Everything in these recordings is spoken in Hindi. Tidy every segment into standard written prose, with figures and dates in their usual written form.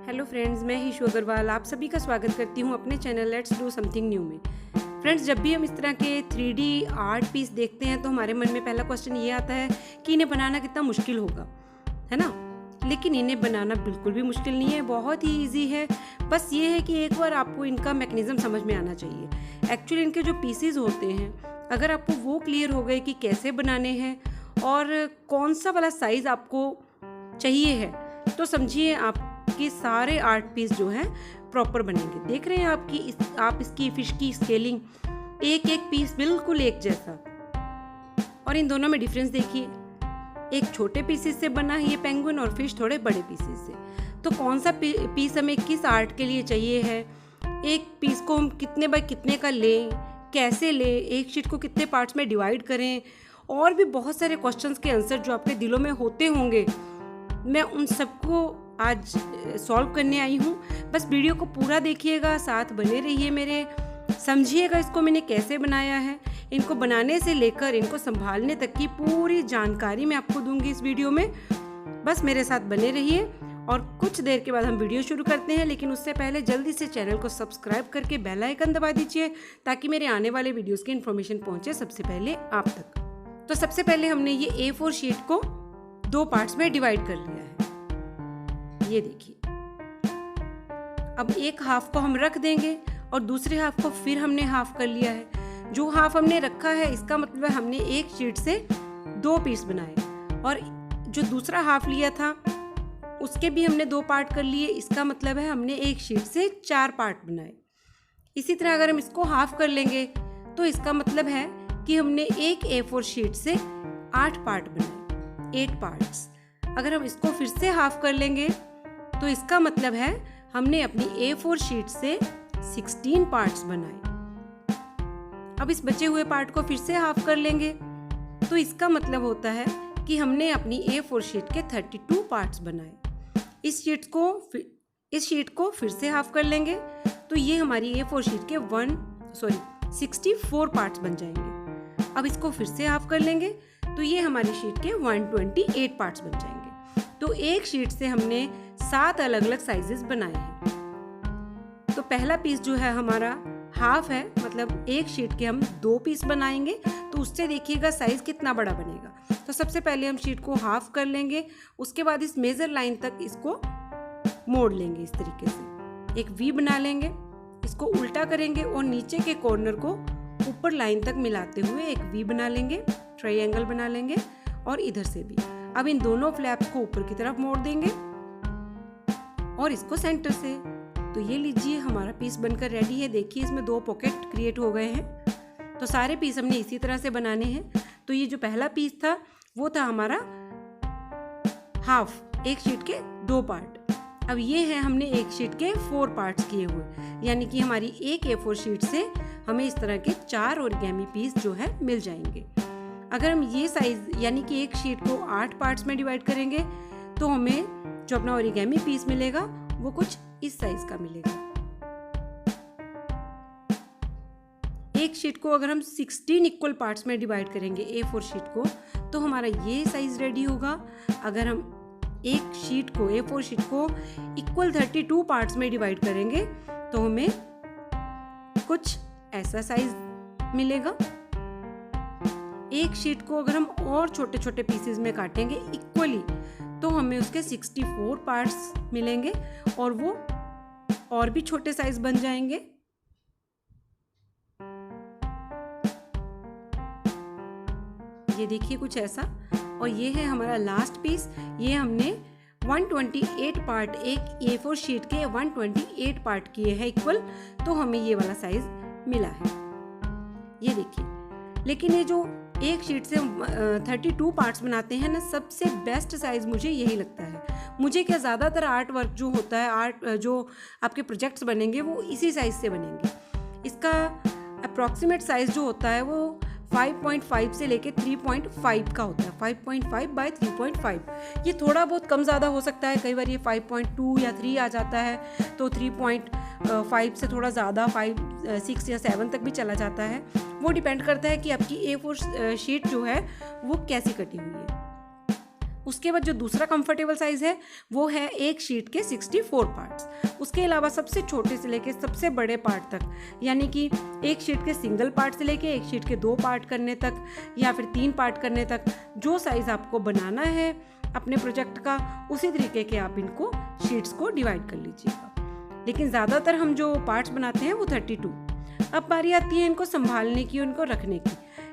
हेलो फ्रेंड्स, मैं हीशु अग्रवाल आप सभी का स्वागत करती हूँ अपने channel let's do something new में। फ्रेंड्स, जब भी हम इस तरह के 3D आर्ट पीस देखते हैं तो हमारे मन में पहला क्वेश्चन ये आता है कि इन्हें बनाना कितना मुश्किल होगा, है ना। लेकिन इन्हें बनाना बिल्कुल भी मुश्किल नहीं है, बहुत ही ईजी है। बस ये है कि एक बार आपको इनका मैकेनिज्म समझ में आना चाहिए। एक्चुअली इनके जो पीसीज होते हैं, अगर आपको वो क्लियर हो गए कि कैसे बनाने हैं और कौन सा वाला साइज़ आपको चाहिए है, तो समझिए आपके सारे आर्ट पीस जो है प्रॉपर बनेंगे। देख रहे हैं आप इसकी फिश की स्केलिंग, एक एक पीस बिल्कुल एक जैसा। और इन दोनों में डिफरेंस देखिए, एक छोटे पीसेस से बना है ये पेंगुइन और फिश थोड़े बड़े पीसेस से। तो कौन सा पीस हमें किस आर्ट के लिए चाहिए है, एक पीस को हम कितने बाय कितने का लें, कैसे लें, एक शीट को कितने पार्ट्स में डिवाइड करें, और भी बहुत सारे क्वेश्चंस के आंसर जो आपके दिलों में होते होंगे, मैं उन सबको आज सॉल्व करने आई हूँ। बस वीडियो को पूरा देखिएगा, साथ बने रहिए मेरे, समझिएगा इसको मैंने कैसे बनाया है। इनको बनाने से लेकर इनको संभालने तक की पूरी जानकारी मैं आपको दूंगी इस वीडियो में। बस मेरे साथ बने रहिए और कुछ देर के बाद हम वीडियो शुरू करते हैं। लेकिन उससे पहले जल्दी से चैनल को सब्सक्राइब करके बेल आइकन दबा दीजिए ताकि मेरे आने वाले वीडियोस की इन्फॉर्मेशन पहुंचे सबसे पहले आप तक। तो सबसे पहले हमने ये A4 शीट को 2 पार्ट्स में डिवाइड कर लिया है, ये देखिए। अब एक हाफ को हम रख देंगे और दूसरे हाफ को फिर हमने हाफ कर लिया है। जो हाफ हमने रखा है इसका मतलब है हमने एक शीट से 2 पीस बनाए, और जो दूसरा हाफ लिया था उसके भी हमने 2 पार्ट कर लिए। इसका मतलब है हमने एक शीट से 4 पार्ट बनाए। इसी तरह अगर हम इसको हाफ कर लेंगे तो इसका मतलब है कि हमने एक A4 शीट से 8 पार्ट बनाए, 8 पार्ट्स। अगर हम इसको फिर से हाफ कर लेंगे तो इसका मतलब है हमने अपनी A4 शीट से 16 पार्ट्स बनाए। अब इस बचे हुए पार्ट को फिर से हाफ कर लेंगे तो इसका मतलब होता है कि हमने अपनी A4 शीट के 32 पार्ट्स बनाए। इस शीट को फिर से हाफ कर लेंगे तो ये हमारी A4 शीट के 64 पार्ट्स बन जाएंगे। अब इसको फिर से हाफ कर लेंगे तो ये हमारी शीट के 128 पार्ट्स बन जाएंगे। तो एक शीट से हमने 7 अलग अलग साइजेस बनाए हैं। तो पहला पीस जो है हमारा हाफ है, मतलब एक शीट के हम 2 पीस बनाएंगे, तो उससे देखिएगा साइज कितना बड़ा बनेगा। तो सबसे पहले हम शीट को हाफ कर लेंगे, उसके बाद इस मेजर लाइन तक इसको मोड़ लेंगे। इस तरीके से एक वी बना लेंगे, इसको उल्टा करेंगे और नीचे के कॉर्नर को ऊपर लाइन तक मिलाते हुए एक वी बना लेंगे, ट्रायंगल बना लेंगे, और इधर से भी। अब इन दोनों फ्लैप्स को ऊपर की तरफ मोड़ देंगे और इसको सेंटर से। तो ये लीजिए हमारा पीस बनकर रेडी है। देखिए इसमें 2 पॉकेट क्रिएट हो गए हैं। तो सारे पीस हमने इसी तरह से बनाने हैं। तो ये जो पहला पीस था वो था हमारा हाफ, एक शीट के 2 पार्ट। अब ये है हमने एक शीट के 4 पार्ट्स किए हुए, यानी कि हमारी एक A4 शीट से हमें इस तरह के 4 ओरिगेमी पीस जो है मिल जाएंगे। अगर हम ये साइज यानी कि एक शीट को 8 पार्ट्स में डिवाइड करेंगे तो हमें जो अपना ओरिगेमी पीस मिलेगा वो कुछ इस साइज का मिलेगा। एक शीट को अगर हम 16 इक्वल पार्ट्स में डिवाइड करेंगे A4 शीट को, तो हमारा ये साइज रेडी होगा। अगर हम एक शीट को A4 शीट को इक्वल 32 पार्ट्स में डिवाइड करेंगे तो हमें कुछ ऐसा साइज मिलेगा। एक शीट को अगर हम और छोटे छोटे पीसेस में काटेंगे इक्वली तो हमें उसके 64 पार्ट्स मिलेंगे और वो और भी छोटे साइज बन जाएंगे। ये देखिए कुछ ऐसा। और ये है हमारा लास्ट पीस। ये हमने 128 पार्ट, एक A4 शीट के 128 पार्ट किए हैं इक्वल, तो हमें ये वाला साइज मिला है। ये देखिए। लेकिन ये जो एक शीट से 32 पार्ट्स बनाते हैं ना, सबसे बेस्ट साइज मुझे यही लगता है। मुझे क्या, ज़्यादातर आर्ट वर्क जो होता है, आर्ट जो आपके प्रोजेक्ट्स बनेंगे वो इसी साइज से बनेंगे। इसका अप्रॉक्सीमेट साइज जो होता है वो 5.5 से लेके 3.5 का होता है। 5.5 बाय 3.5। ये थोड़ा बहुत कम ज़्यादा हो सकता है, कई बार ये 5.2 या 3 आ जाता है, तो 3.5 से थोड़ा ज़्यादा 5, 6 या 7 तक भी चला जाता है। वो डिपेंड करता है कि आपकी A4 शीट जो है वो कैसी कटी हुई है। उसके बाद जो दूसरा कंफर्टेबल साइज़ है वो है एक शीट के 64 पार्ट्स। उसके अलावा सबसे छोटे से लेके सबसे बड़े पार्ट तक, यानी कि एक शीट के सिंगल पार्ट से लेके एक शीट के 2 पार्ट करने तक या फिर 3 पार्ट करने तक, जो साइज़ आपको बनाना है अपने प्रोजेक्ट का, उसी तरीके के आप इनको शीट्स को डिवाइड कर लीजिएगा। लेकिन ज़्यादातर हम जो पार्ट्स बनाते हैं वो 32। अब बारी आती है इनको संभालने की, उनको रखने की।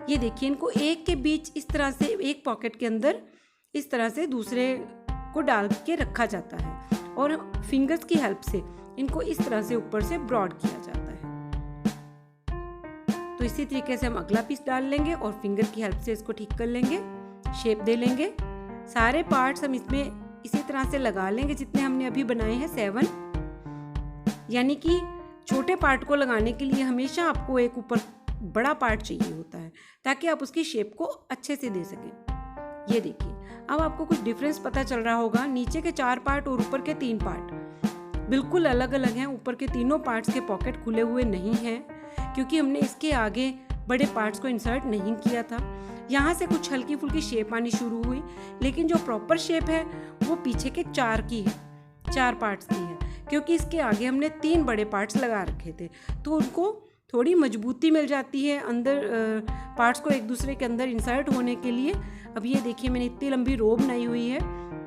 ये देखिए, इनको एक के बीच इस तरह से एक पॉकेट के अंदर इस तरह से दूसरे को डाल के रखा जाता है और फिंगर्स की हेल्प से इनको इस तरह से ऊपर से ब्रॉड किया जाता है। तो इसी तरीके से हम अगला पीस डाल लेंगे और फिंगर की हेल्प से इसको ठीक कर लेंगे, शेप दे लेंगे। सारे पार्ट्स हम इसमें इसी तरह से लगा लेंगे जितने हमने अभी बनाए हैं 7। यानी कि छोटे पार्ट को लगाने के लिए हमेशा आपको एक ऊपर बड़ा पार्ट चाहिए होता है ताकि आप उसकी शेप को अच्छे से दे सकें। ये देखिए, अब आपको कुछ डिफरेंस पता चल रहा होगा। नीचे के 4 पार्ट और ऊपर के 3 पार्ट बिल्कुल अलग अलग हैं। ऊपर के तीनों पार्ट्स के पॉकेट खुले हुए नहीं हैं क्योंकि हमने इसके आगे बड़े पार्ट्स को इंसर्ट नहीं किया था। यहाँ से कुछ हल्की फुल्की शेप आनी शुरू हुई, लेकिन जो प्रॉपर शेप है वो पीछे के 4 की है, 4 पार्ट्स की है, क्योंकि इसके आगे हमने 3 बड़े पार्ट्स लगा रखे थे। तो उनको थोड़ी मजबूती मिल जाती है अंदर पार्ट्स को एक दूसरे के अंदर इंसर्ट होने के लिए। अब ये देखिए, मैंने इतनी लंबी रो बनाई हुई है,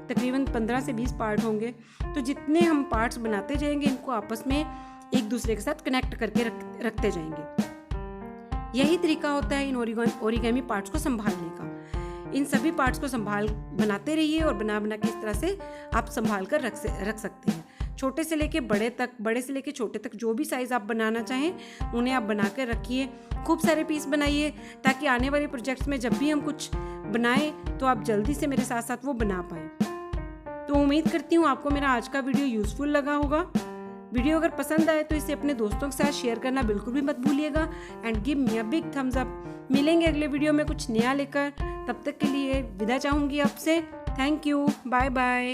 तकरीबन 15 से 20 पार्ट होंगे। तो जितने हम पार्ट्स बनाते जाएंगे इनको आपस में एक दूसरे के साथ कनेक्ट करके रखते जाएंगे। यही तरीका होता है इन ओरिगेमी पार्ट्स को संभालने का। इन सभी पार्ट्स को बनाते रहिए और बना के इस तरह से आप संभाल कर रख सकते हैं। छोटे से लेके बड़े तक, बड़े से लेके छोटे तक, जो भी साइज़ आप बनाना चाहें उन्हें आप बना कर रखिए। खूब सारे पीस बनाइए ताकि आने वाले प्रोजेक्ट्स में जब भी हम कुछ बनाएं तो आप जल्दी से मेरे साथ साथ वो बना पाएँ। तो उम्मीद करती हूँ आपको मेरा आज का वीडियो यूज़फुल लगा होगा। वीडियो अगर पसंद आए तो इसे अपने दोस्तों के साथ शेयर करना बिल्कुल भी मत भूलिएगा and give me a big thumbs up. मिलेंगे अगले वीडियो में कुछ नया लेकर, तब तक के लिए विदा चाहूँगी आपसे। Thank you, bye bye.